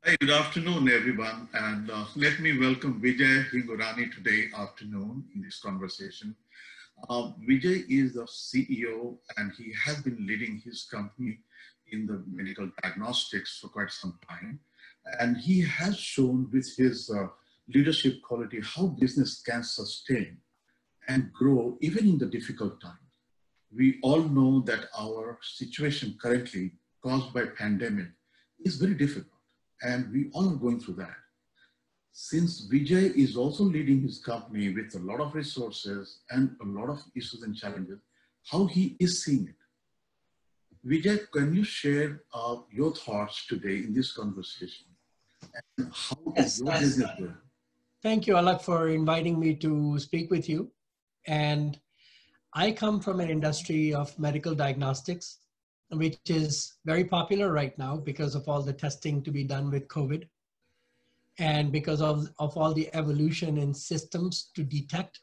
Hi, good afternoon, everyone. And let me welcome Vijay Hingorani today afternoon in this conversation. Vijay is the CEO and he has been leading his company in the medical diagnostics for quite some time. And he has shown with his leadership quality how business can sustain and grow even in the difficult times. We all know that our situation currently caused by pandemic is very difficult and we all are going through that. Since Vijay is also leading his company with a lot of resources and a lot of issues and challenges, how he is seeing it. Vijay, can you share your thoughts today in this conversation? And how is Yes, your business going? thank you, Alak, for inviting me to speak with you. And I come from an industry of medical diagnostics, which is very popular right now because of all the testing to be done with COVID and because of all the evolution in systems to detect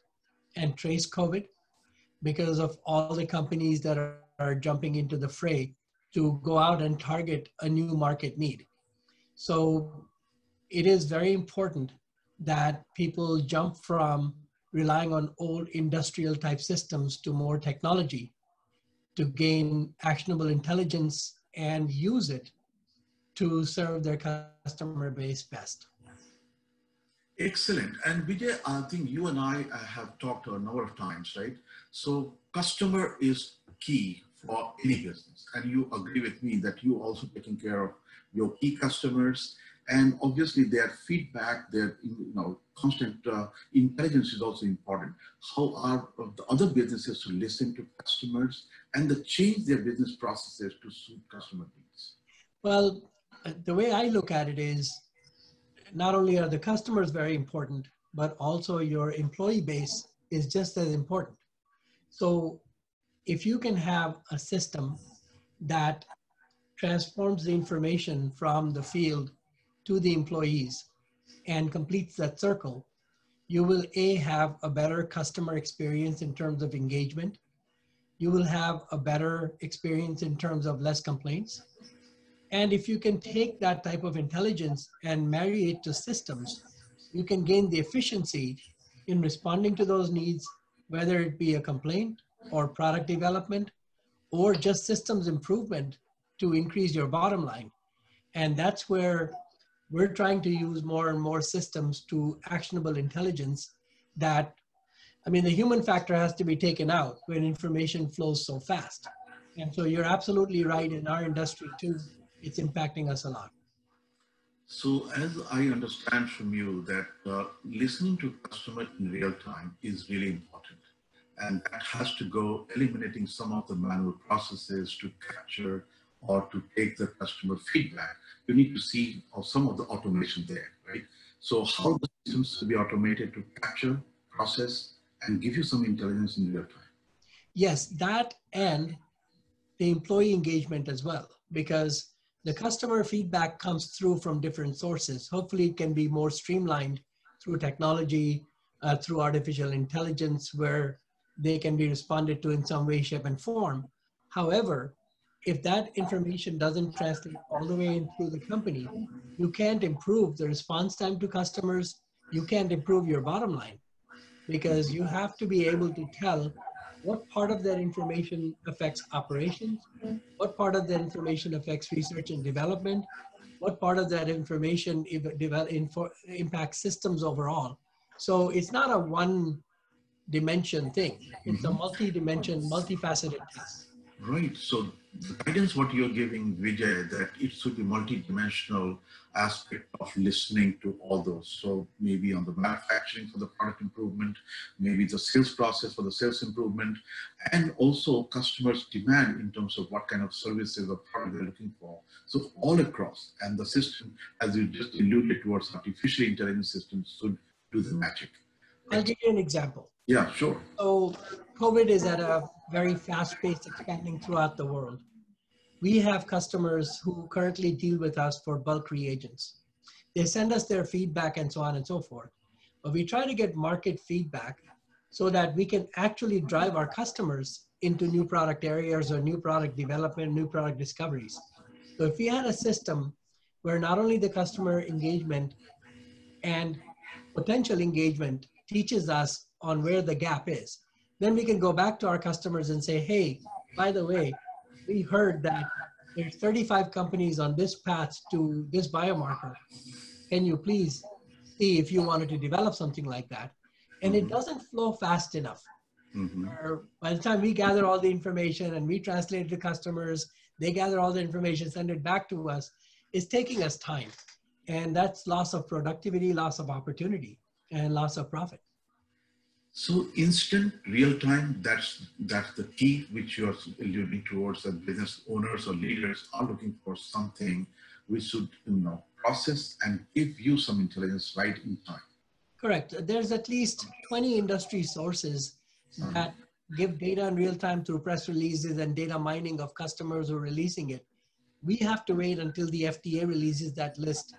and trace COVID, because of all the companies that are jumping into the fray to go out and target a new market need. So it is very important that people jump from relying on old industrial type systems to more technology to gain actionable intelligence and use it to serve their customer base best. Excellent. And Vijay, I think you and I have talked a number of times, right? So customer is key for any business. And you agree with me that you also taking care of your key customers. And obviously their feedback, their constant intelligence is also important. How are the other businesses to listen to customers and to change their business processes to suit customer needs? Well, the way I look at it is not only are the customers very important, but also your employee base is just as important. So if you can have a system that transforms the information from the field to the employees and completes that circle, you will have a better customer experience in terms of engagement. You will have a better experience in terms of less complaints. And if you can take that type of intelligence and marry it to systems, you can gain the efficiency in responding to those needs, whether it be a complaint or product development or just systems improvement to increase your bottom line. And that's where we're trying to use more and more systems to actionable intelligence that, the human factor has to be taken out when information flows so fast. And so you're absolutely right, in our industry too, it's impacting us a lot. So as I understand from you that listening to customer in real time is really important. And that has to go eliminating some of the manual processes to capture or to take the customer feedback. You need to see some of the automation there, right? So how the systems to be automated to capture, process, and give you some intelligence in real time? Yes, that and the employee engagement as well, because the customer feedback comes through from different sources. Hopefully it can be more streamlined through technology, through artificial intelligence, where they can be responded to in some way, shape, and form. However, if that information doesn't translate all the way in through the company, you can't improve the response time to customers. You can't improve your bottom line because you have to be able to tell what part of that information affects operations, what part of that information affects research and development, what part of that information impacts systems overall. So it's not a one dimension thing. It's a multi-dimension, multifaceted thing. Right. So the guidance what you're giving, Vijay, that it should be multi-dimensional aspect of listening to all those. So maybe on the manufacturing for the product improvement, maybe the sales process for the sales improvement, and also customers' demand in terms of what kind of services or product they're looking for. So all across, and the system, as you just alluded towards, artificial intelligence systems should do the magic. I'll give you an example. Yeah, sure. So COVID is at a very fast pace expanding throughout the world. We have customers who currently deal with us for bulk reagents. They send us their feedback and so on and so forth. But we try to get market feedback so that we can actually drive our customers into new product areas or new product development, new product discoveries. So if we had a system where not only the customer engagement and potential engagement teaches us on where the gap is. Then we can go back to our customers and say, hey, by the way, we heard that there's 35 companies on this path to this biomarker. Can you please see if you wanted to develop something like that? And it doesn't flow fast enough. Where by the time we gather all the information and we translate it to customers, they gather all the information, send it back to us, it's taking us time. And that's loss of productivity, loss of opportunity, and loss of profit. So instant, real time, that's the key which you're alluding towards, that business owners or leaders are looking for something which should, process and give you some intelligence right in time. Correct. There's at least 20 industry sources that give data in real time through press releases and data mining of customers who are releasing it. We have to wait until the FDA releases that list.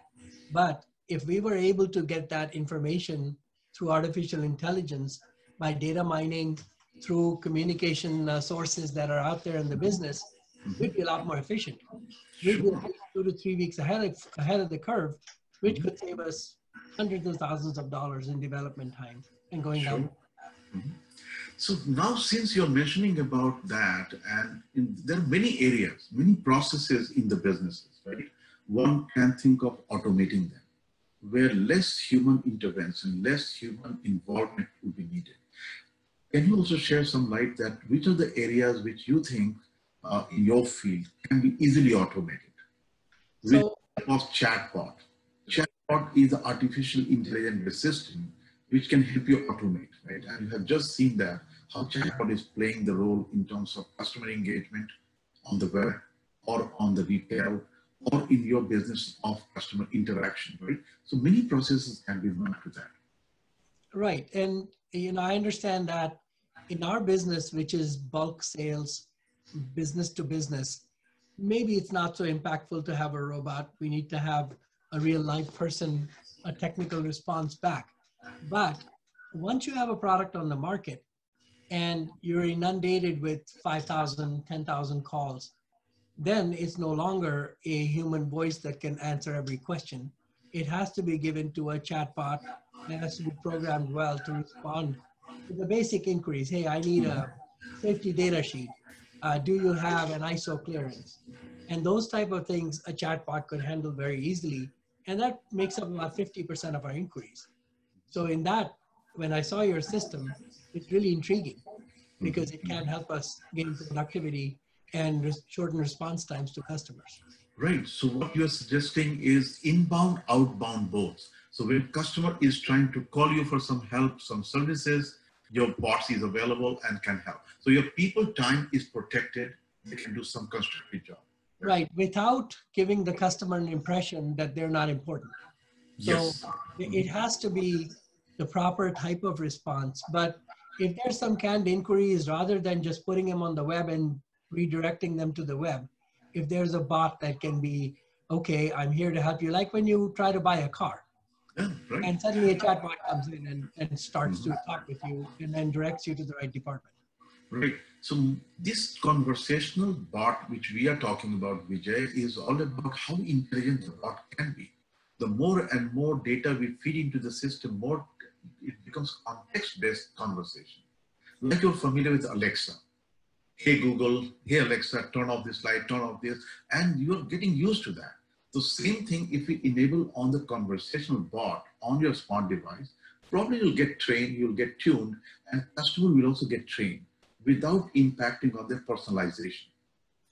But if we were able to get that information through artificial intelligence by data mining, through communication sources that are out there in the business, we'd be a lot more efficient. We'd be 2 to 3 weeks ahead of the curve, which could save us hundreds of thousands of dollars in development time and going down. So now, since you're mentioning about that, and there are many areas, many processes in the businesses, right? One can think of automating them, where less human intervention, less human involvement would be needed. Can you also share some light that which are the areas which you think in your field can be easily automated? So, of chatbot. Chatbot is the artificial intelligence system which can help you automate, right? And you have just seen that how chatbot is playing the role in terms of customer engagement on the web or on the retail or in your business of customer interaction, right? So many processes can be mapped to that. Right. And, I understand that in our business, which is bulk sales, business to business, maybe it's not so impactful to have a robot. We need to have a real life person, a technical response back. But once you have a product on the market and you're inundated with 5,000, 10,000 calls, then it's no longer a human voice that can answer every question. It has to be given to a chatbot that has to be programmed well to respond to the basic inquiries. Hey, I need a safety data sheet. Do you have an ISO clearance? And those type of things a chatbot could handle very easily. And that makes up about 50% of our inquiries. So in that, when I saw your system, it's really intriguing because it can help us gain productivity and shorten response times to customers. Right. So what you're suggesting is inbound, outbound both. So when customer is trying to call you for some help, some services, your bot is available and can help. So your people time is protected. They can do some constructive job. Right. Without giving the customer an impression that they're not important. So yes. It has to be the proper type of response. But if there's some canned inquiries, rather than just putting them on the web and redirecting them to the web, if there's a bot that can be, okay, I'm here to help you, like when you try to buy a car. Yeah, right. And suddenly a chatbot comes in and starts to talk with you and then directs you to the right department. Right. So this conversational bot, which we are talking about, Vijay, is all about how intelligent the bot can be. The more and more data we feed into the system, more it becomes context-based conversation. Like you're familiar with Alexa. Hey Google, hey Alexa, turn off this light, turn off this, and you're getting used to that. The same thing if we enable on the conversational bot on your smart device, probably you'll get trained, you'll get tuned, and customer will also get trained without impacting on their personalization.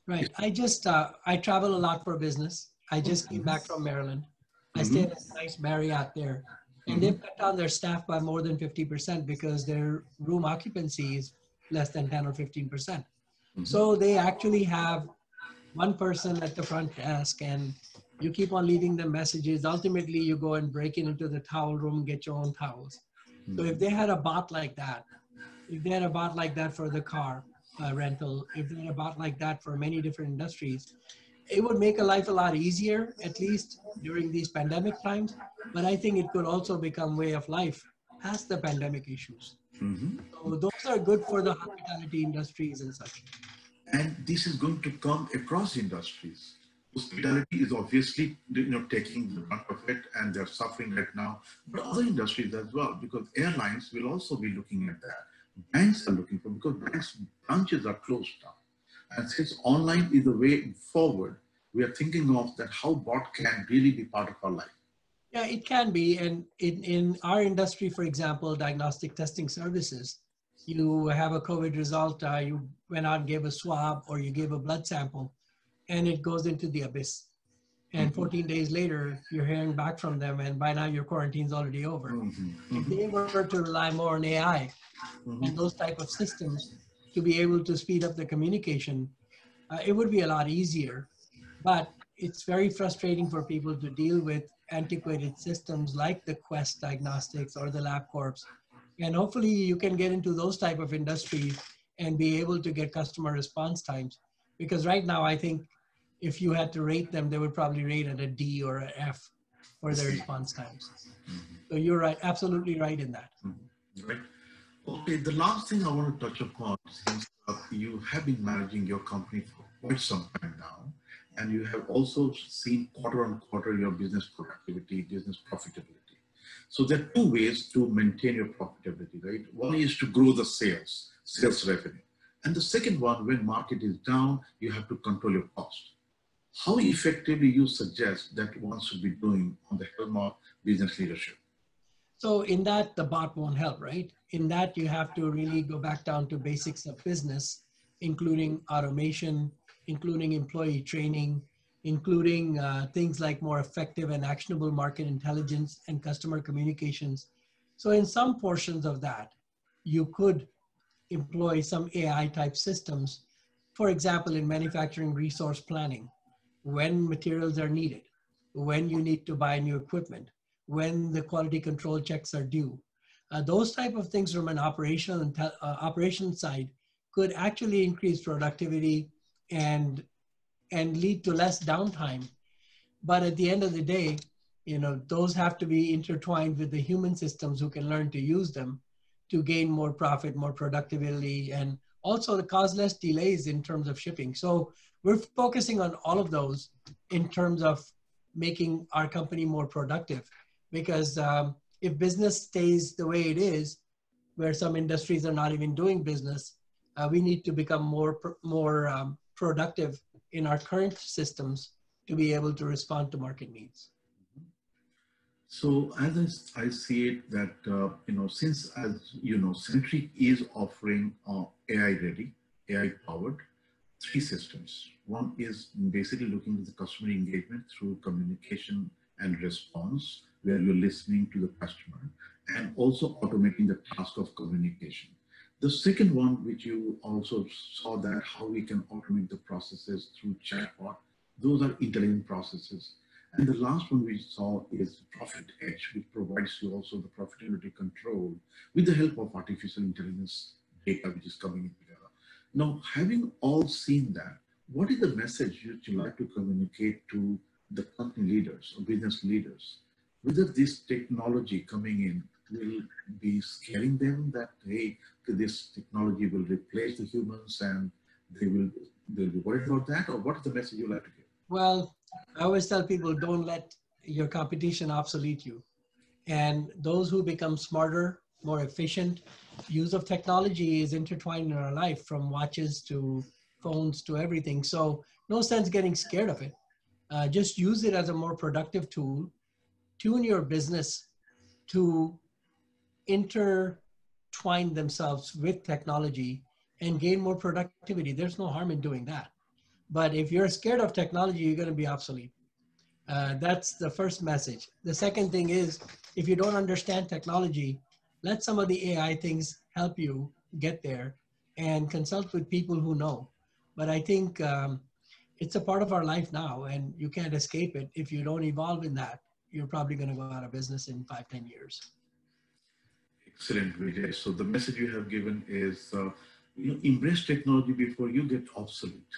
Right. I travel a lot for business. I just came back from Maryland. I stayed at a nice Marriott there. And they've cut down their staff by more than 50% because their room occupancy is less than 10 or 15%. So they actually have one person at the front desk and you keep on leaving them messages. Ultimately, you go and break into the towel room and get your own towels. So if they had a bot like that, if they had a bot like that for the car rental, if they had a bot like that for many different industries, it would make a life a lot easier, at least during these pandemic times. But I think it could also become way of life past the pandemic issues. So those are good for the hospitality industries and such. And this is going to come across industries. Hospitality is obviously, taking the brunt of it, and they're suffering right now. But other industries as well, because airlines will also be looking at that. Banks are looking for, because banks branches are closed down. And since online is the way forward, we are thinking of that how bot can really be part of our life. Yeah, it can be. And in our industry, for example, diagnostic testing services, you have a COVID result, you went out and gave a swab or you gave a blood sample, and it goes into the abyss. And 14 days later, you're hearing back from them, and by now your quarantine's already over. If they were to rely more on AI and those type of systems to be able to speed up the communication, it would be a lot easier. But it's very frustrating for people to deal with antiquated systems like the Quest Diagnostics or the LabCorps. And hopefully you can get into those type of industries and be able to get customer response times. Because right now, I think if you had to rate them, they would probably rate at a D or an F for their response times. So you're right, absolutely right in that. Right. Okay, the last thing I want to touch upon, since you have been managing your company for quite some time now, and you have also seen quarter on quarter your business productivity, business profitability. So there are two ways to maintain your profitability, right? One is to grow the sales revenue. And the second one, when market is down, you have to control your cost. How effectively you suggest that one should be doing on the helm of business leadership? So in that, the bot won't help, right? In that, you have to really go back down to basics of business, including automation, including employee training, including things like more effective and actionable market intelligence and customer communications. So in some portions of that, you could employ some AI type systems. For example, in manufacturing resource planning, when materials are needed, when you need to buy new equipment, when the quality control checks are due. Those type of things from an operations side could actually increase productivity and lead to less downtime. But at the end of the day, those have to be intertwined with the human systems who can learn to use them to gain more profit, more productivity, and also to cause less delays in terms of shipping. So we're focusing on all of those in terms of making our company more productive. Because if business stays the way it is, where some industries are not even doing business, we need to become more productive in our current systems to be able to respond to market needs. So as I see it, that since, as you know, Centriqe is offering AI ready, AI powered 3 systems. One is basically looking at the customer engagement through communication and response, where you're listening to the customer, and also automating the task of communication. The second one, which you also saw, that how we can automate the processes through chatbot, those are intelligent processes. And the last one we saw is Profit Edge, which provides you also the profitability control with the help of artificial intelligence data, which is coming in together. Now, having all seen that, what is the message you like to communicate to the company leaders or business leaders? Whether this technology coming in will be scaring them that, hey, this technology will replace the humans and they'll be worried about that, or what is the message you like to give? Well, I always tell people, don't let your competition obsolete you. And those who become smarter, more efficient, use of technology is intertwined in our life, from watches to phones to everything. So no sense getting scared of it. Just use it as a more productive tool. Tune your business to intertwine themselves with technology and gain more productivity. There's no harm in doing that. But if you're scared of technology, you're going to be obsolete. That's the first message. The second thing is, if you don't understand technology, let some of the AI things help you get there, and consult with people who know. But I think it's a part of our life now, and you can't escape it. If you don't evolve in that, you're probably going to go out of business in 5-10 years. Excellent, Vijay. So the message you have given is, embrace technology before you get obsolete.